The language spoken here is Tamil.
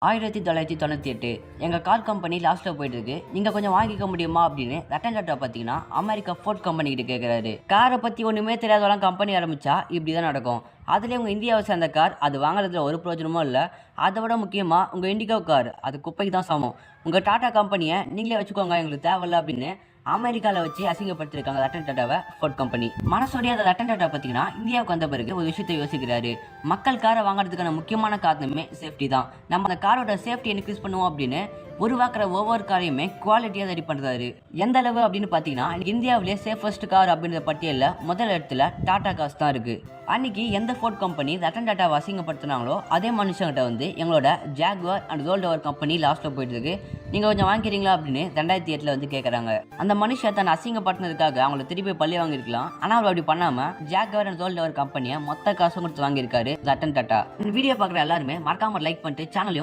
1998 எங்கள் கார் கம்பெனி லாஸ்ட்டில் போயிட்டு இருக்கு, நீங்கள் கொஞ்சம் வாங்கிக்க முடியுமா அப்படின்னு ரத்தன் டாட்டா பார்த்தீங்கன்னா அமெரிக்கா ஃபோர்ட் கம்பெனி கிட்ட கேட்குறாரு. காரை பற்றி ஒன்றுமே தெரியாதவெல்லாம் கம்பெனி ஆரம்பிச்சா இப்படி தான் நடக்கும். அதுலேயே உங்கள் இந்தியாவை சேர்ந்த கார் அது வாங்குறதுல ஒரு பிரயோஜனமும் இல்லை. அதை விட முக்கியமாக உங்கள் இண்டிகோ கார் அது குப்பைக்கு தான் சமம். உங்கள் டாட்டா கம்பெனியை நீங்களே வச்சுக்கோங்க, எங்களுக்கு தேவையில்ல அப்படின்னு அமெரிக்காவில் வச்சு அசிங்கப்படுத்திருக்காங்க ரத்தன் டாட்டாவை ஃபோர்ட் கம்பெனி. மனசோடைய அந்த ரத்தன் டாட்டா பார்த்தீங்கன்னா இந்தியாவுக்கு வந்த பிறகு ஒரு விஷயத்தை யோசிக்கிறாரு. மக்கள் காரை வாங்குறதுக்கான முக்கியமான காரணமே சேஃப்டி தான். நம்ம அந்த காரோட சேஃப்டி இன்க்ரீஸ் பண்ணுவோம் அப்படின்னு உருவாக்குற ஒவ்வொரு காரையுமே குவாலிட்டியாக ரெடி பண்ணுறாரு. எந்த அளவு அப்படின்னு பார்த்தீங்கன்னா இந்தியாவிலே சேஃபஸ்ட் கார் அப்படின்ற பட்டியலில் முதல் இடத்துல டாடா கார்ஸ் தான் இருக்குது. அன்னைக்கு எந்த ஃபோர்ட் கம்பெனி ரத்தன் டாட்டாவை அசிங்கப்படுத்தினாங்களோ அதே மனுஷங்கிட்ட வந்து எங்களோட Jaguar and rolled over company லாஸ்ட்டில் போயிட்டு இருக்கு, நீங்கள் கொஞ்சம் வாங்கிக்கிறீங்களா அப்படின்னு 2008 வந்து கேட்குறாங்க. அந்த மனுஷன் தன்னை அசிங்கப்படுத்தினதுக்காக அவங்கள திருப்பி பள்ளி வாங்கியிருக்கலாம். ஆனால் அவர் அப்படி பண்ணாமல் ஜாகுவார் அண்ட் ரோல்ட் ஓவர் கம்பெனியை மொத்த காசும் கொடுத்து வாங்கியிருக்காரு ரத்தன் டாட்டா. இந்த வீடியோ பார்க்குற எல்லாருமே மறக்காம லைக் பண்ணிட்டு சேனலையும்